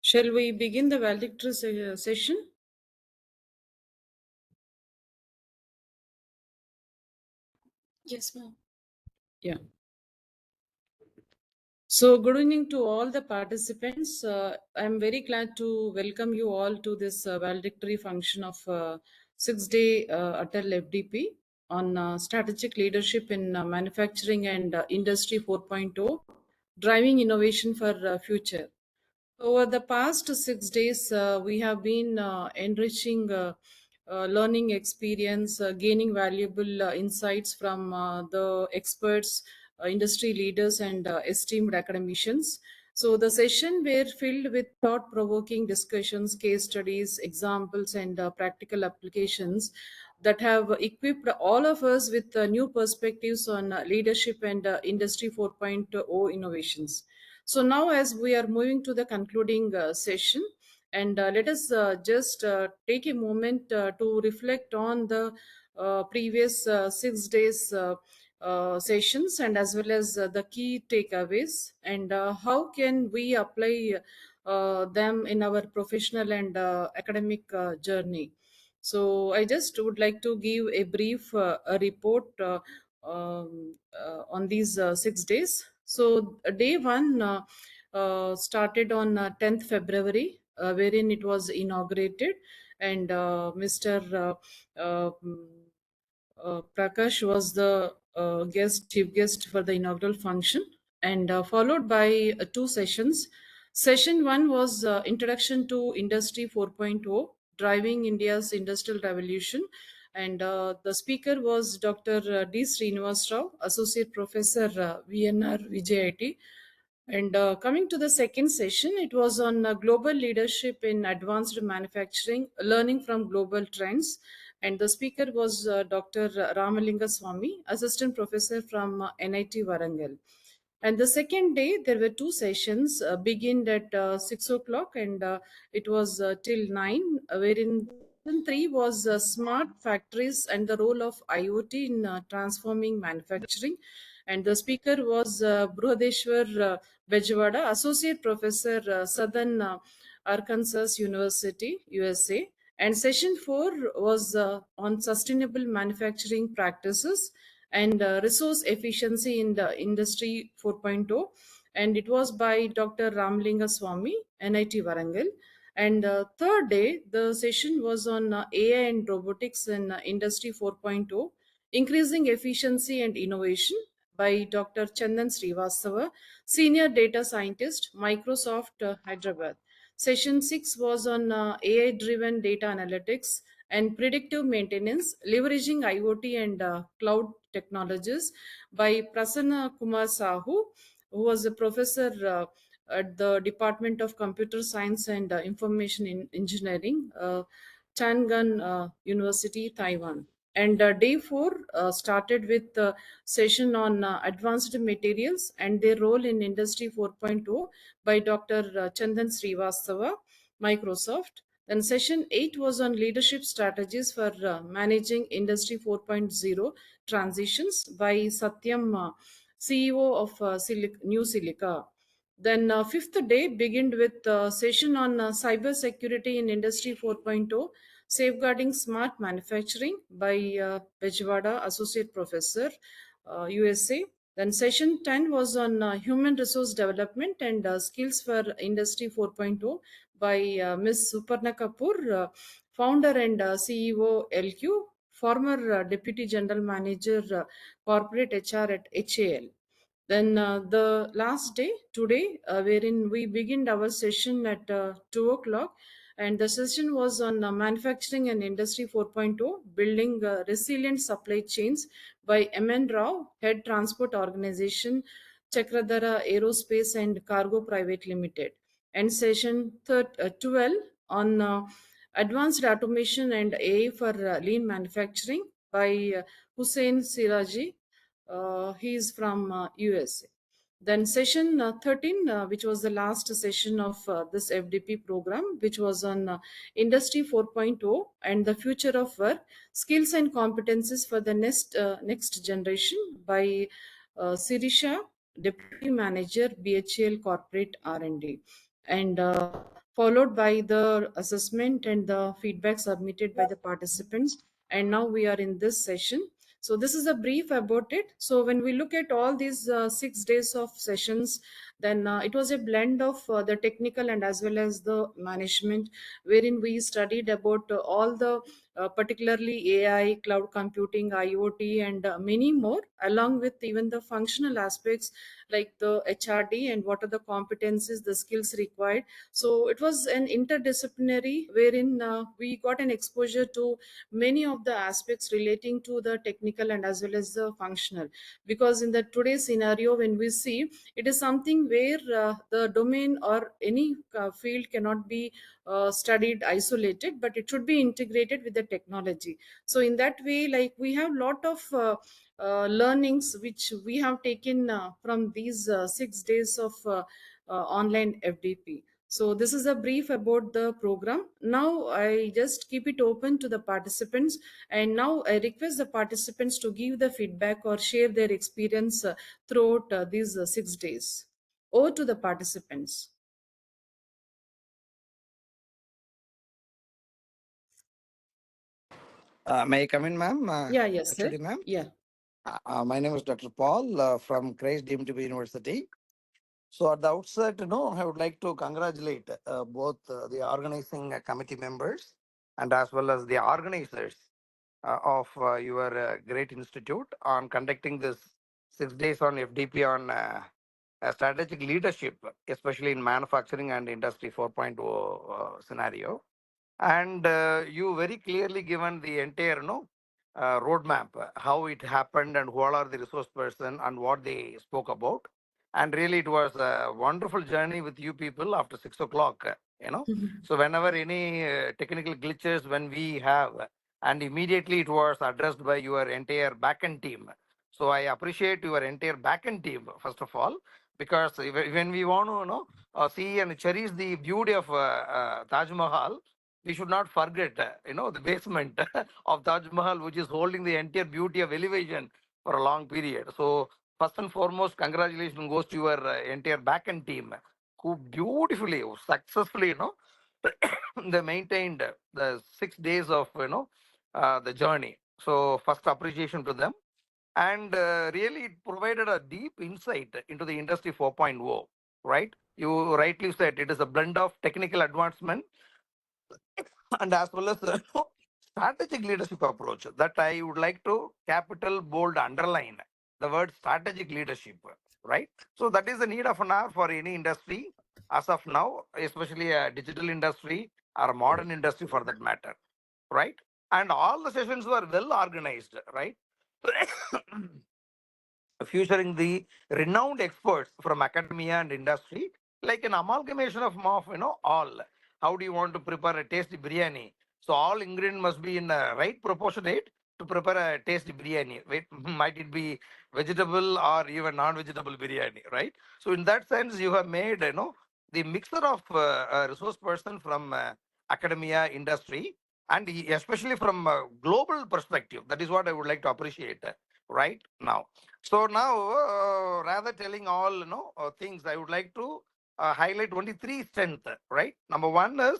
Shall we begin the valedictory session? Yes, ma'am. Yeah. So, good evening to all the participants. I'm very glad to welcome you all to this valedictory function of 6-day ATAL FDP on strategic leadership in manufacturing and industry 4.0, driving innovation for future. Over the past 6 days, we have been enriching learning experience, gaining valuable insights from the experts, industry leaders, and esteemed academicians. So, the session were filled with thought provoking discussions, case studies, examples, and practical applications that have equipped all of us with new perspectives on leadership and Industry 4.0 innovations. So now, as we are moving to the concluding session, and let us just take a moment to reflect on the previous 6 days sessions and as well as the key takeaways and how can we apply them in our professional and academic journey. So I just would like to give a brief a report on these 6 days. So day one started on 10th February, wherein it was inaugurated, and Mr. Prakash was the chief guest for the inaugural function, and followed by two sessions. Session one was Introduction to Industry 4.0, Driving India's Industrial Revolution, and the speaker was Dr. D. Srinivas Rao, Associate Professor, VNR VJIT. And coming to the second session, it was on global leadership in advanced manufacturing, learning from global trends. And the speaker was Dr. Ramalinga Swami, Assistant Professor from NIT Warangal. And the second day, there were two sessions, beginning at 6 o'clock, and it was till 9, wherein session 3 was smart factories and the role of IoT in transforming manufacturing. And the speaker was Bruhadeshwar Bejwada, Associate Professor, Southern Arkansas University, USA. And session 4 was on sustainable manufacturing practices and resource efficiency in the industry 4.0, and it was by Dr. Ramlinga Swami, NIT Warangal. And third day, the session was on AI and robotics in industry 4.0, increasing efficiency and innovation by Dr. Chandan Srivastava, senior data scientist, Microsoft Hyderabad. Session 6 was on AI driven data analytics and predictive maintenance, leveraging IoT and cloud technologies by Prasanna Kumar Sahu, who was a professor at the Department of Computer Science and Information Engineering, Changan University, Taiwan. And day four started with the session on advanced materials and their role in Industry 4.0 by Dr. Chandan Srivastava, Microsoft. Then session 8 was on leadership strategies for managing Industry 4.0 transitions by Satyam, CEO of New Silica. Then fifth day began with session on cyber security in Industry 4.0, safeguarding smart manufacturing by Bejwada, Associate Professor, USA. Then session 10 was on human resource development and skills for Industry 4.0 by Ms. Suparna Kapoor, founder and CEO LQ, former Deputy General Manager, Corporate HR at HAL. Then the last day, today, wherein we began our session at 2 o'clock, and the session was on manufacturing and industry 4.0, building resilient supply chains by MN Rao, Head Transport Organization, Chakradhara Aerospace and Cargo Private Limited. And session 12 on advanced automation and AI for lean manufacturing by Hussein Siraji. He is from USA. Then session 13, which was the last session of this FDP program, which was on Industry 4.0 and the future of work, skills and competencies for the next generation by Sirisha, Deputy Manager, BHL Corporate R&D. And followed by the assessment and the feedback submitted by the participants. And now we are in this session. So this is a brief about it. So when we look at all these 6 days of sessions, then it was a blend of the technical and as well as the management, wherein we studied about all the particularly AI, cloud computing, IoT, and many more, along with even the functional aspects like the HRD and what are the competencies, the skills required. So it was an interdisciplinary wherein we got an exposure to many of the aspects relating to the technical and as well as the functional. Because in the today's scenario, when we see, it is something where the domain or any field cannot be studied isolated, but it should be integrated with the technology. So in that way, like we have lot of learnings which we have taken from these 6 days of online FDP. So this is a brief about the program. Now I just keep it open to the participants, and now I request the participants to give the feedback or share their experience throughout these 6 days. Over to the participants. May I come in, ma'am? Yeah, yes, sir. Actually, ma'am, Yeah. my name is Dr. Paul from Christ deemed to be University. So at the outset, I would like to congratulate both the organizing committee members and as well as the organizers of your great institute on conducting this 6 days on FDP on strategic leadership, especially in manufacturing and industry 4.0 scenario. And you very clearly given the entire roadmap, how it happened and who all are the resource person and what they spoke about. And really, it was a wonderful journey with you people after 6 o'clock. So whenever any technical glitches when we have, and immediately it was addressed by your entire backend team. So I appreciate your entire backend team first of all, because when we want to see and cherish the beauty of Taj Mahal, we should not forget, the basement of Taj Mahal, which is holding the entire beauty of elevation for a long period. So, first and foremost, congratulations goes to your entire backend team, who beautifully, successfully, they maintained the 6 days of, the journey. So, first appreciation to them. And really, it provided a deep insight into the industry 4.0, right? You rightly said it is a blend of technical advancement and as well as strategic leadership approach that I would like to capital bold underline the word strategic leadership, right? So that is the need of an hour for any industry as of now, especially a digital industry or a modern industry for that matter, right? And all the sessions were well organized, right? Featuring the renowned experts from academia and industry, like an amalgamation of all. How do you want to prepare a tasty biryani? So all ingredients must be in a right proportionate to prepare a tasty biryani. Wait, might it be vegetable or even non-vegetable biryani, right? So in that sense, you have made the mixture of a resource person from academia, industry, and especially from a global perspective. That is what I would like to appreciate right now. So now, rather telling all things, I would like to highlight only three strengths. Right, number one is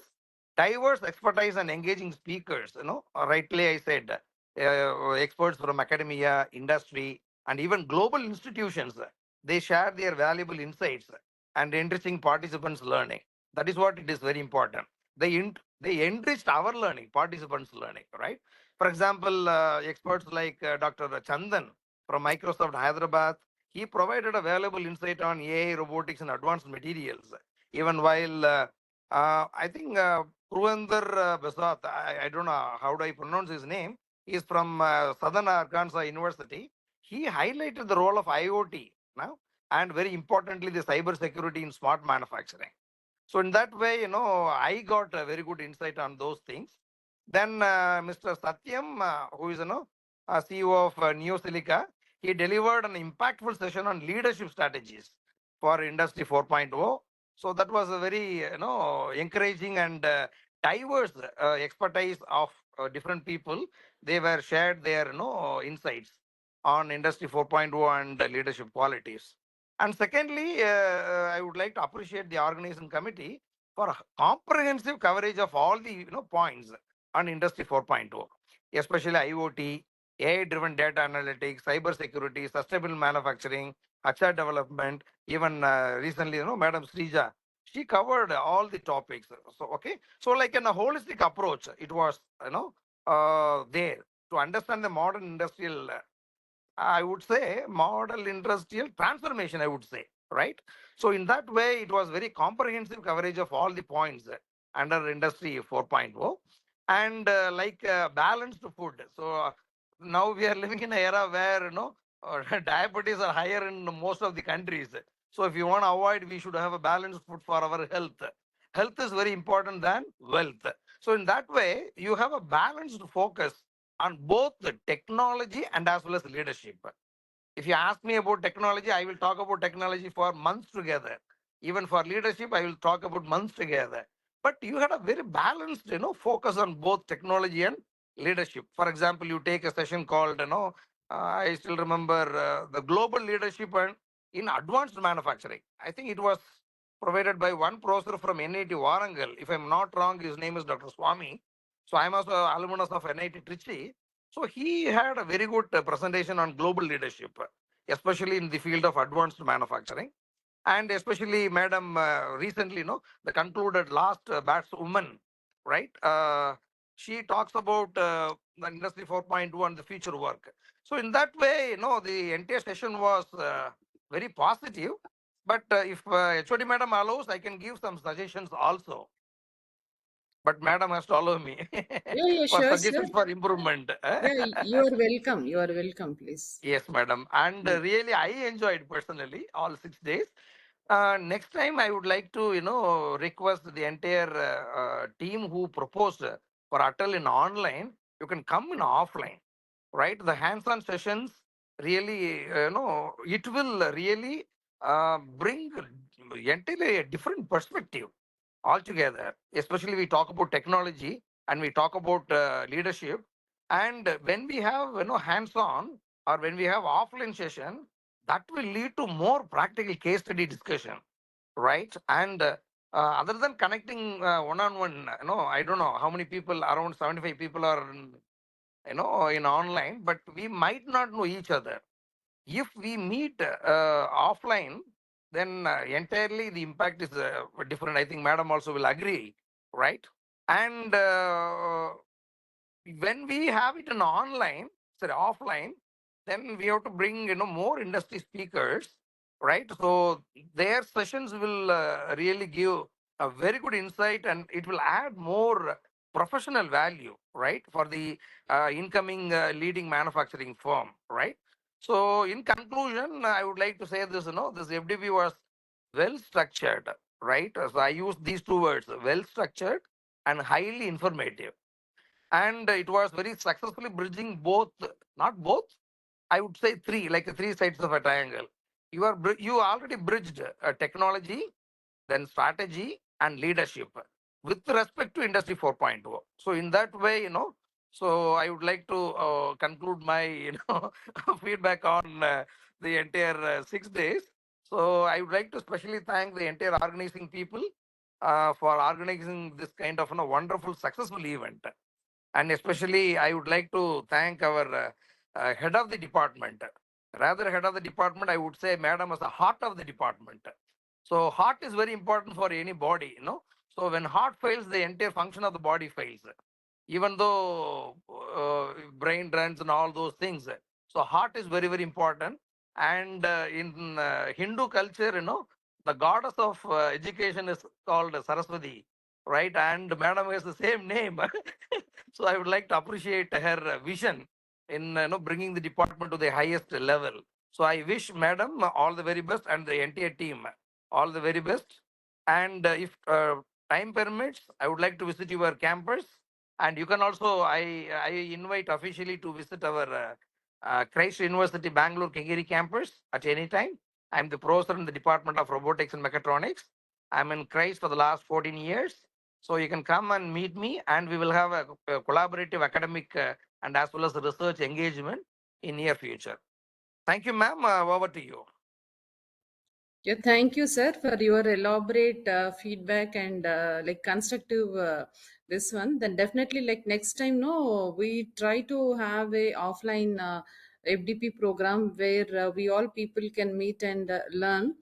diverse expertise and engaging speakers. Rightly I said, experts from academia, industry, and even global institutions. They share their valuable insights and enriching participants' learning. That is what it is very important. They enriched our learning, participants' learning. Right. For example, experts like Dr. Chandan from Microsoft Hyderabad, he provided a valuable insight on AI, robotics, and advanced materials. Even while I think Purvander Basat, I don't know how do I pronounce his name, he is from Southern Arkansas University. He highlighted the role of IoT now, and very importantly, the cyber security in smart manufacturing. So in that way, I got a very good insight on those things. Then Mr. Satyam, who is CEO of NeoSilica, he delivered an impactful session on leadership strategies for Industry 4.0. So that was a very encouraging and diverse expertise of different people. They were shared their insights on Industry 4.0 and leadership qualities. And secondly, I would like to appreciate the organizing committee for a comprehensive coverage of all the points on Industry 4.0, especially IoT, AI-driven data analytics, cyber security, sustainable manufacturing, HR development. Even recently, Madam Srija, she covered all the topics. So okay, so like in a holistic approach, it was there to understand the modern industrial I would say model industrial transformation, I would say, right? So in that way, it was very comprehensive coverage of all the points under industry 4.0 and balanced food. So now we are living in an era where, diabetes are higher in most of the countries. So if you want to avoid, we should have a balanced food for our health. Health is very important than wealth. So in that way, you have a balanced focus on both the technology and as well as leadership. If you ask me about technology, I will talk about technology for months together. Even for leadership, I will talk about months together. But you had a very balanced, focus on both technology and leadership. For example, you take a session called, I still remember the global leadership and in advanced manufacturing. I think it was provided by one professor from NIT Warangal. If I'm not wrong, his name is Dr. Swami. So I'm also alumnus of NIT Trichy. So he had a very good presentation on global leadership, especially in the field of advanced manufacturing. And especially, madam, recently, the concluded last batch woman, right? She talks about the industry 4.2 and the future work. So in that way, the entire session was very positive. But if HOD madam allows, I can give some suggestions also. But madam has to allow me Yeah, yeah, for sure, sure. suggestions for improvement. Yeah, you are welcome. You are welcome, please. Yes, madam. And Yeah. really, I enjoyed personally all 6 days. Next time, I would like to, request the entire team who proposed for ATAL in online, you can come in offline, right? The hands-on sessions really, it will really bring entirely a different perspective altogether. Especially we talk about technology and we talk about leadership. And when we have, hands-on or when we have offline session, that will lead to more practical case study discussion, right? And other than connecting one-on-one, I don't know how many people, around 75 people are, in online, but we might not know each other. If we meet offline, then entirely the impact is different. I think madam also will agree, right? And when we have it in online, sorry, offline, then we have to bring more industry speakers, right? So their sessions will really give a very good insight, and it will add more professional value, right, for the incoming leading manufacturing firm, right? So in conclusion, I would like to say this, this FDP was well structured, right? So I use these two words, well structured and highly informative, and it was very successfully bridging both, not both, I would say three, like three sides of a triangle. You already bridged technology, then strategy and leadership with respect to industry 4.0. So in that way, so I would like to conclude my feedback on the entire 6 days. So I would like to specially thank the entire organizing people for organizing this kind of wonderful successful event. And especially, I would like to thank our head of the department. Rather, head of the department, I would say, madam, as the heart of the department. So, heart is very important for any body, So, when heart fails, the entire function of the body fails, even though brain runs and all those things. So, heart is very, very important. And in Hindu culture, the goddess of education is called Saraswati, right? And madam has the same name. So I would like to appreciate her vision in bringing the department to the highest level. So I wish madam all the very best and the entire team all the very best. And if time permits, I would like to visit your campus. And you can also, I invite officially to visit our Christ University Bangalore Kengeri campus at any time. I'm the professor in the Department of Robotics and Mechatronics. I'm in Christ for the last 14 years. So you can come and meet me, and we will have a collaborative academic and as well as research engagement in near future. Thank you, ma'am. Over to you. Yeah, thank you, sir, for your elaborate feedback and like constructive this one. Then definitely, like next time, no, we try to have a offline FDP program where we all people can meet and learn.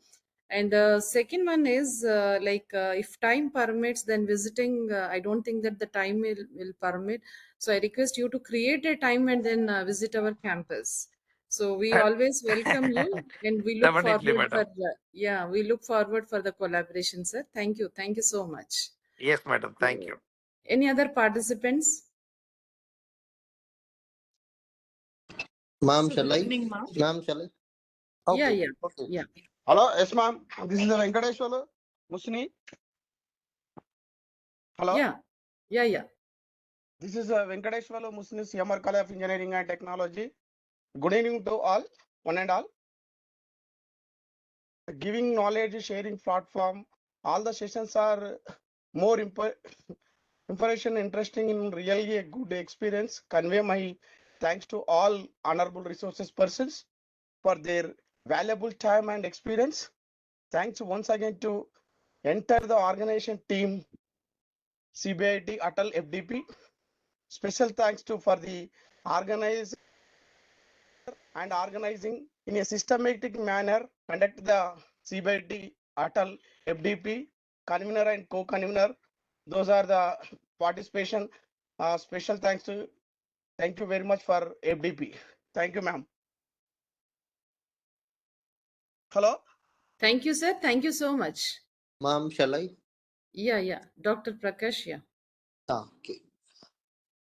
And the second one is if time permits, then visiting. I don't think that the time will permit. So I request you to create a time and then visit our campus. So we always welcome you, and we look Definitely, forward for madam. yeah, we look forward for the collaboration, sir. Thank you so much. Yes, madam. Thank you. So, any other participants? Ma'am, So shall good I? evening, ma'am. Ma'am, shall I? Yeah, Okay, yeah, okay. yeah, Hello, yes, ma'am. This is the Venkateshwala Musni. Hello, yeah, yeah. this is Venkateshwala Musni, CMR College of Engineering and Technology. Good evening to all, one and all. Giving knowledge, sharing platform. All the sessions are more information interesting in really a good experience. Convey my thanks to all honorable resources persons for their valuable time and experience. Thanks once again to enter the organization team CBIT ATAL FDP. Special thanks to for the organizer and organizing in a systematic manner conduct the CBIT ATAL FDP convener and co-convener. Those are the participation. Special thanks to thank you very much for FDP. Thank you, ma'am. Hello. Thank you, sir. Thank you so much. Ma'am, shall I? Yeah. Dr. Prakash, yeah. Ah, okay.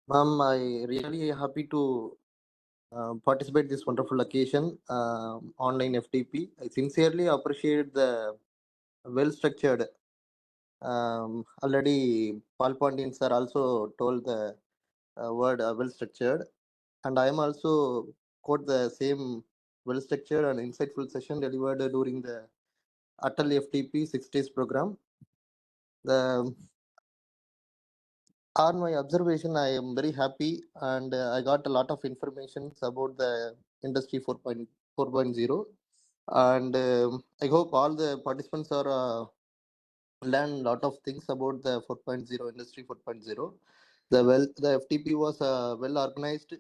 Ma'am, I really happy to participate this wonderful occasion, online FTP. I sincerely appreciate the well-structured. Already, Paul Pondian sir also told the word well-structured, and I am also quote the same well-structured and insightful session delivered during the ATAL FTP 6 days program. The On my observation, I am very happy and I got a lot of information about the industry 4.0, and I hope all the participants are learn a lot of things about the 4.0 industry 4.0. The FTP was well organized,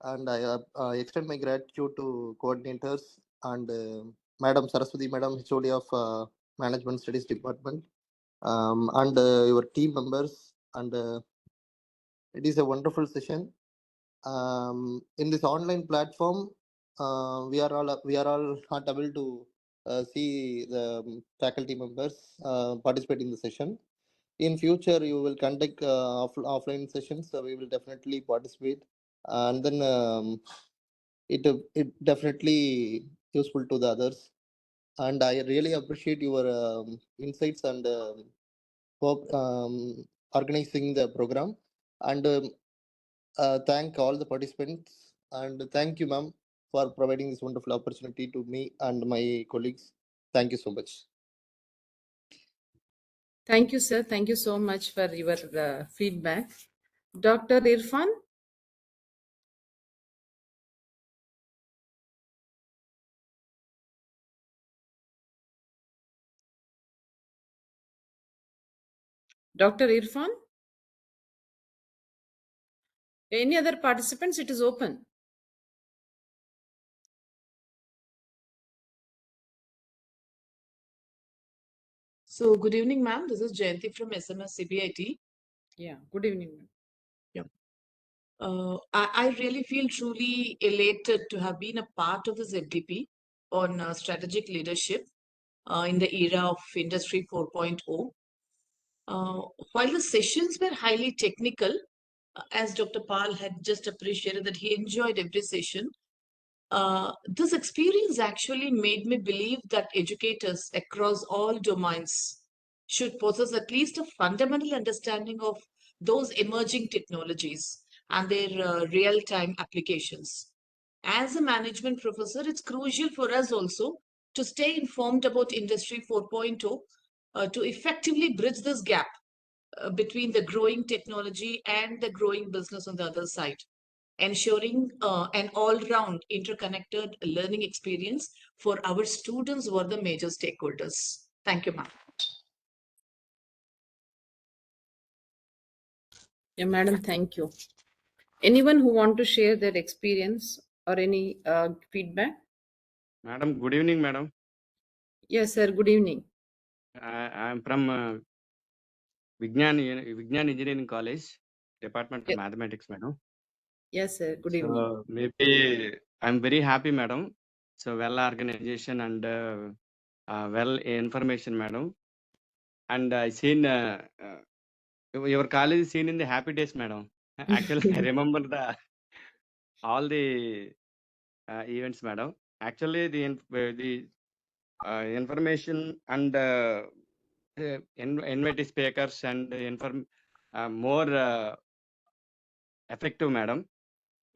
and I extend my gratitude to coordinators and Madam Saraswati, Madam HOD of Management Studies Department, and your team members, and it is a wonderful session. In this online platform, we are all not able to see the faculty members participate in the session. In future, you will conduct offline sessions, so we will definitely participate, and then it definitely useful to the others. And I really appreciate your insights and hope organizing the program, and thank all the participants, and thank you, ma'am, for providing this wonderful opportunity to me and my colleagues. Thank you so much. Thank you, sir. Thank you so much for your feedback. Dr. Irfan? Dr. Irfan? Any other participants? It is open. So good evening, ma'am. This is Jayanti from SMS CBIT. Yeah, good evening, ma'am. Yeah. I really feel truly elated to have been a part of this FDP on strategic leadership in the era of Industry 4.0. Uh, while the sessions were highly technical, as Dr. Pal had just appreciated that he enjoyed every session, this experience actually made me believe that educators across all domains should possess at least a fundamental understanding of those emerging technologies and their real time applications. As a management professor, it's crucial for us also to stay informed about Industry 4.0 to effectively bridge this gap between the growing technology and the growing business on the other side. ensuring an all-round interconnected learning experience for our students were the major stakeholders. Thank you, ma'am. Yeah, madam, thank you. Anyone who want to share their experience or any feedback? Madam, good evening, madam. Yes, sir. Good evening. I am from Vignan Engineering College, Department of Mathematics, madam. Yes, sir. Good evening. So maybe I'm very happy, madam. So well organization and well information, madam. And I seen your college is seen in the happy days, madam. Actually, I remember all the events, madam. Actually, the information and invited speakers and more effective, madam.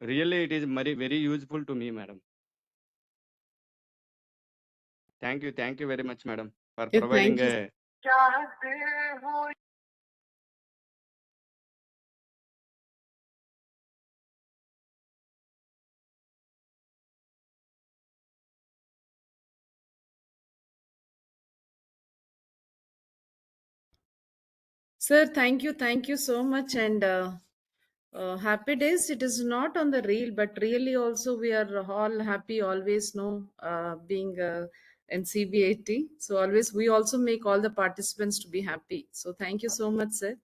Really, it is very useful to me, madam. Thank you very much, madam, for Yeah, providing thank you. a. Sir, thank you. Thank you so much. And happy days. It is not on the reel, but really also we are all happy, always know, being in CBAT. So always we also make all the participants to be happy. So thank you so much, sir.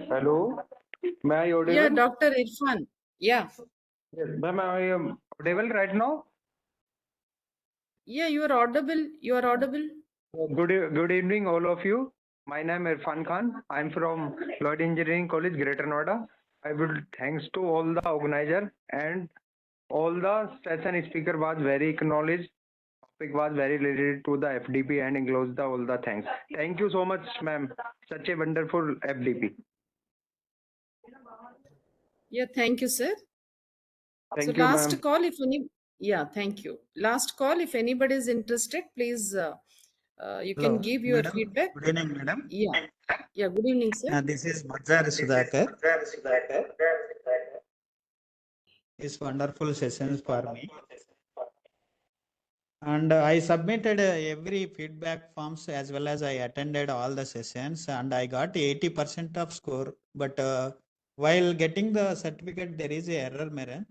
Hello, may I Yeah, audible? Dr. Irfan. Yeah. Yes, ma'am, I am audible right now. Yeah, you are audible. You are audible. Good evening, all of you. My name is Irfan Khan. I'm from Lloyd Engineering College, Greater Noida. I would thanks to all the organizer and all the session speaker was very acknowledged. Topic was very related to the FDP and enclosed the all the thanks. Thank you so much, ma'am. Such a wonderful FDP. Yeah, thank you, sir. Thank So you, last ma'am. call, if any, yeah, thank you. Last call, if anybody is interested, please, you can Hello, give your madam. feedback. Good evening, madam. Yeah, yeah. Good evening, sir. This is Bhajar Sudhakar. It's wonderful sessions for me. And I submitted every feedback forms as well as I attended all the sessions and I got 80% of score. But while getting the certificate, there is a error, madam.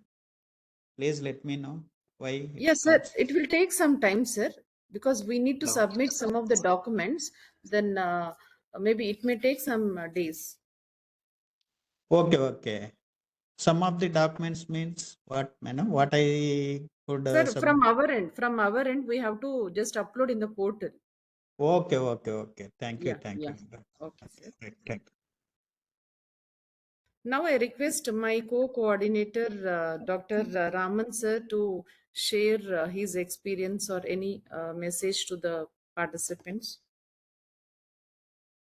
Please let me know why it Yes, sir. comes. It will take some time, sir, because we need to Hello. submit some of the documents. Then maybe it may take some days. Okay. Some of the documents means what, madam? What I could Sir, submit? from our end, we have to just upload in the portal. Okay. Thank you. Yeah. Madam. Okay, sir. Right, thank you. Now I request my co-coordinator, Dr. Raman sir, to share his experience or any message to the participants.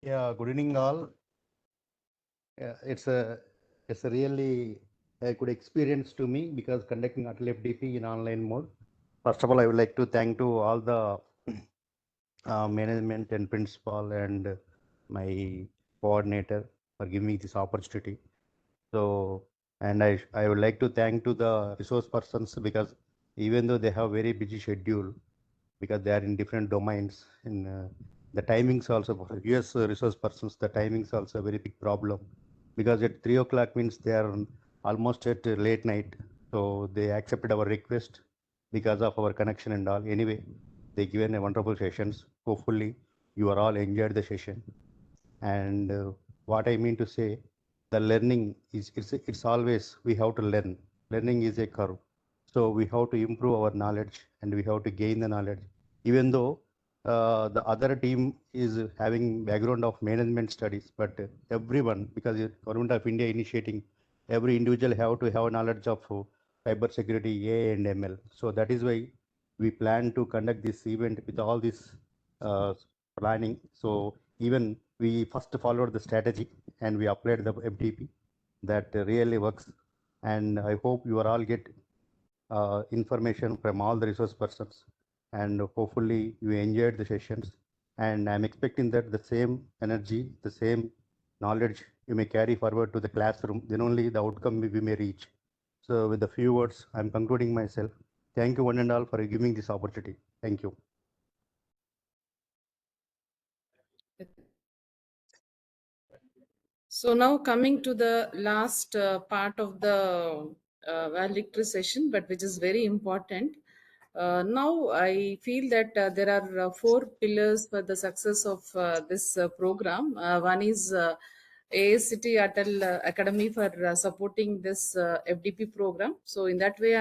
Yeah, good evening all. Yeah, it's a really a good experience to me because conducting ATAL FDP in online mode. First of all, I would like to thank to all the management and principal and my coordinator for giving me this opportunity. So, and I would like to thank to the resource persons because even though they have very busy schedule, because they are in different domains, in the timings also for US resource persons, the timings also a very big problem because at 3 o'clock means they are almost at late night. So they accepted our request because of our connection and all. Anyway, they given a wonderful sessions. Hopefully, you are all enjoyed the session. And what I mean to say, the learning is it's always we have to learn. Learning is a curve, so we have to improve our knowledge and we have to gain the knowledge. Even though the other team is having background of management studies, but everyone, because the government of India initiating, every individual have to have knowledge of cyber security, AI and ML. So that is why we plan to conduct this event with all this planning. So even we first followed the strategy and we applied the FDP that really works. And I hope you are all get information from all the resource persons and hopefully you enjoyed the sessions. And I'm expecting that the same energy, the same knowledge you may carry forward to the classroom, then only the outcome we may reach. So with the few words, I'm concluding myself. Thank you one and all for giving this opportunity. Thank you. So now coming to the last part of the valedictory session, but which is very important. Now I feel that there are four pillars for the success of this program. One is ASCT ATAL Academy for supporting this FDP program. So in that way,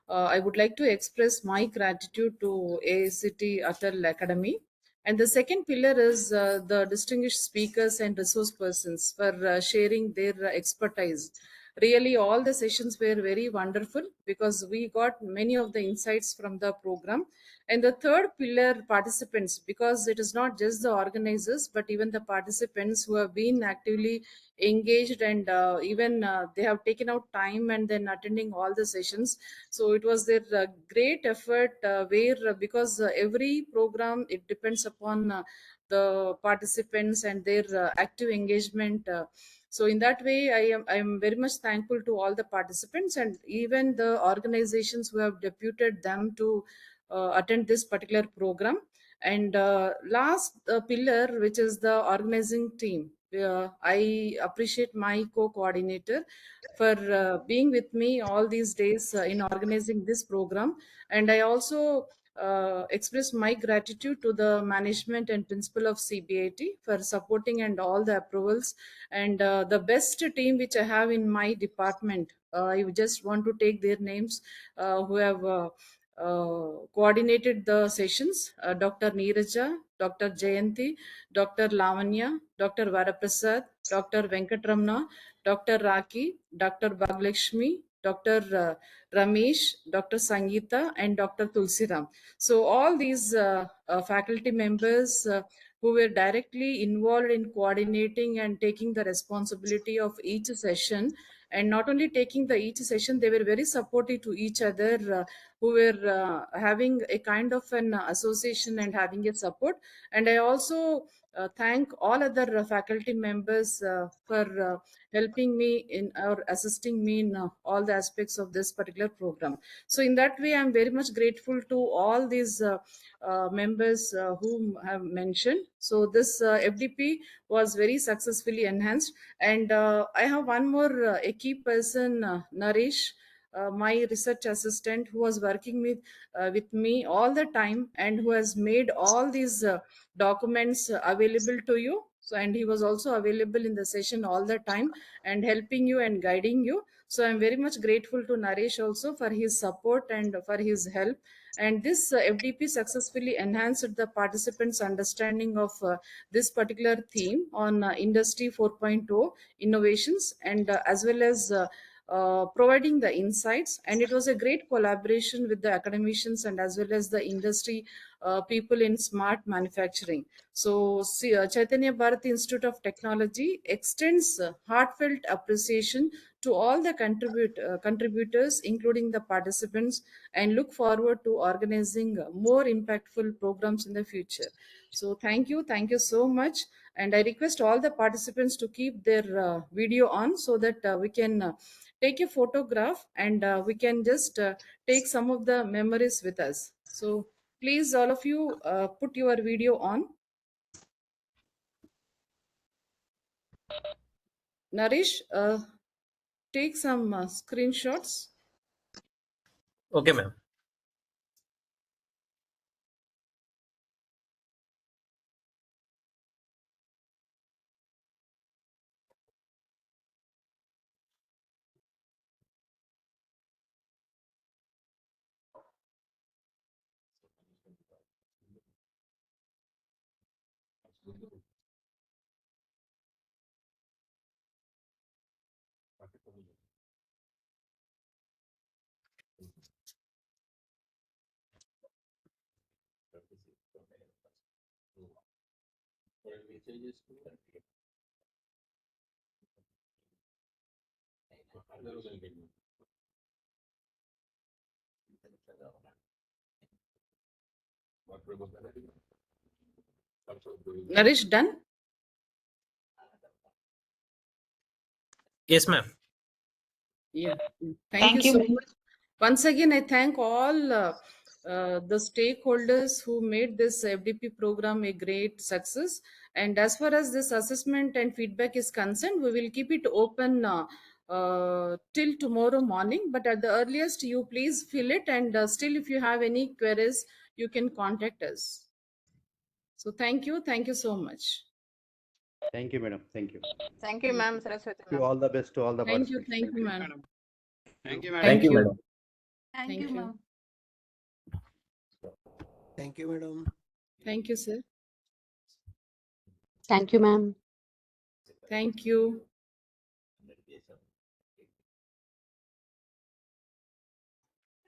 I would like to express my gratitude to ASCT ATAL Academy. And the second pillar is the distinguished speakers and resource persons for sharing their expertise. Really, all the sessions were very wonderful because we got many of the insights from the program. And the third pillar, participants, because it is not just the organizers, but even the participants who have been actively engaged and even they have taken out time and then attending all the sessions. So it was their great effort where because every program, it depends upon the participants and their active engagement. So in that way, I am very much thankful to all the participants and even the organizations who have deputed them to attend this particular program. And last pillar, which is the organizing team. I appreciate my co-coordinator for being with me all these days in organizing this program. And I also express my gratitude to the management and principal of CBIT for supporting and all the approvals. And the best team which I have in my department, I just want to take their names who have coordinated the sessions: Dr. Neeraja, Dr. Jayanti, Dr. Lavanya, Dr. Varaprasad, Dr. Venkatramna, Dr. Raki, Dr. Bhaglakshmi, Dr. Ramesh, Dr. Sangeeta, and Dr. Tulsiram. So all these faculty members who were directly involved in coordinating and taking the responsibility of each session, and not only taking the each session, they were very supportive to each other, who were having a kind of an association and having a support. And I also thank all other faculty members for helping me in or assisting me in all the aspects of this particular program. So in that way, I'm very much grateful to all these members whom have mentioned. So this FDP was very successfully enhanced. And I have one more a key person, Naresh, my research assistant, who was working with me all the time and who has made all these documents available to you. So, and he was also available in the session all the time and helping you and guiding you. So I'm very much grateful to Naresh also for his support and for his help. And this FDP successfully enhanced the participants' understanding of this particular theme on Industry 4.0 innovations, and as well as providing the insights. And it was a great collaboration with the academicians and as well as the industry people in smart manufacturing. So Chaitanya Bharat Institute of Technology extends heartfelt appreciation to all the contributors, including the participants, and look forward to organizing more impactful programs in the future. So thank you so much. And I request all the participants to keep their video on so that we can take a photograph and we can just take some of the memories with us. So please, all of you, put your video on. Naresh, take some screenshots. Okay, ma'am. Naresh, done? Yes, ma'am. Yeah. Thank you so much. Once again, I thank all the stakeholders who made this FDP program a great success. And as far as this assessment and feedback is concerned, we will keep it open till tomorrow morning. But at the earliest, you please fill it. And still, if you have any queries, you can contact us. So thank you. Thank you so much. Thank you, madam. Thank you. Thank you, ma'am. Saraswati Wish you ma'am. all the best to all the Thank you. participants. Thank you, ma'am. Thank you, Thank madam. you, madam. Thank you, ma'am. Thank you, madam. Thank you, sir. Thank you, ma'am. Thank you.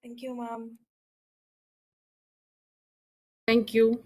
Thank you, ma'am. Thank you.